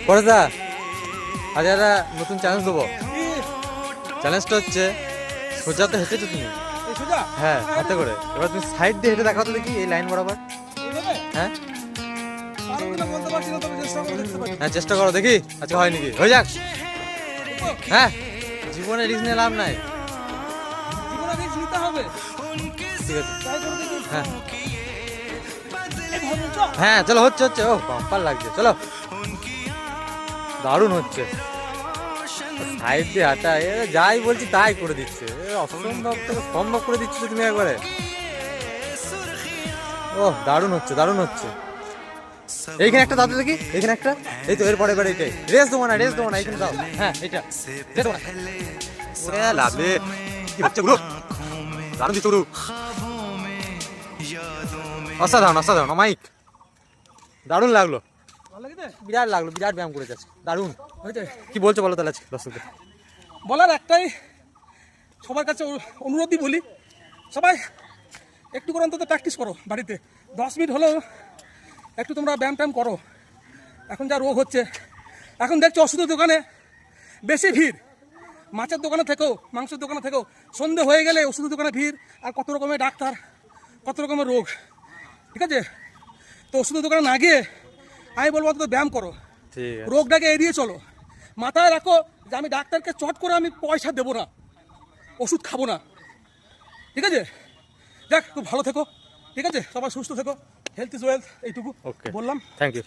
পরেশদা, আজ একটা নতুন চ্যালেঞ্জ দেবো। চ্যালেঞ্জটা হচ্ছে সোজা তো হেঁটেছো তুমি, হ্যাঁ হাতে করে, এবার তুমি সাইড দিয়ে হেঁটে দেখাও তো দেখি এই লাইন বরাবর। হ্যাঁ হ্যাঁ চেষ্টা করো দেখি আজকে হয় নাকি, হয়ে যাক। হ্যাঁ জীবনে রিস্ক নিয়ে লাভ নাই। ঠিক আছে হ্যাঁ হ্যাঁ চলো, হচ্ছে হচ্ছে, ও বাম্পার লাগছে, চলো দারুণ হচ্ছে। সাইড দিয়ে হাঁটা, এ যাই বলছি তাই করে দিচ্ছে, অসম্ভব থেকে সম্ভব করে দিচ্ছ তুমি একবারে। ও দারুণ হচ্ছে, দারুণ হচ্ছে। এইখানে একটা দাও তো দেখি, এইখানে একটা, এই তো এরপরে এবার এইটাই, রেস দেবো না, রেস দেবো না, এইখানে দাও, হ্যাঁ এইটা রেস দেবো না। ওরে লাভে কি হচ্ছে গুলো, দারুণ দিচ্ছ গুলো, অসাধারণ অসাধারণ অমাইক, দারুণ লাগলো, বিরাট লাগলো, বিরাট ব্যায়াম করে যাচ্ছে, দারুণ। কি বলছো বলো তাহলে আজকে দর্শকদের? বলার একটাই, সবার কাছে অনুরোধই বলি, সবাই একটু করে অন্তত প্র্যাকটিস করো বাড়িতে, 10 মিনিট হলেও একটু তোমরা ব্যায়াম ট্যায়াম করো। এখন যা রোগ হচ্ছে, এখন দেখছো ওষুধের দোকানে বেশি ভিড়, মাছের দোকানে থেকেও, মাংসের দোকানে থেকেও, সন্ধে হয়ে গেলে ওষুধের দোকানে ভিড়, আর কত রকমের ডাক্তার, কত রকমের রোগ, ঠিক আছে? তো ওষুধের দোকানে না গিয়ে আমি বলবো অন্তত ব্যায়াম করো, ঠিক আছে, রোগটাকে এড়িয়ে চলো। মাথায় রাখো যে আমি ডাক্তারকে চট করে আমি পয়সা দেবো না, ওষুধ খাবো না, ঠিক আছে? যাক, খুব ভালো থেকো, ঠিক আছে? সবাই সুস্থ থেকো, হেলথ ইজ ওয়েলথ, এইটুকু ওকে বললাম। Thank you.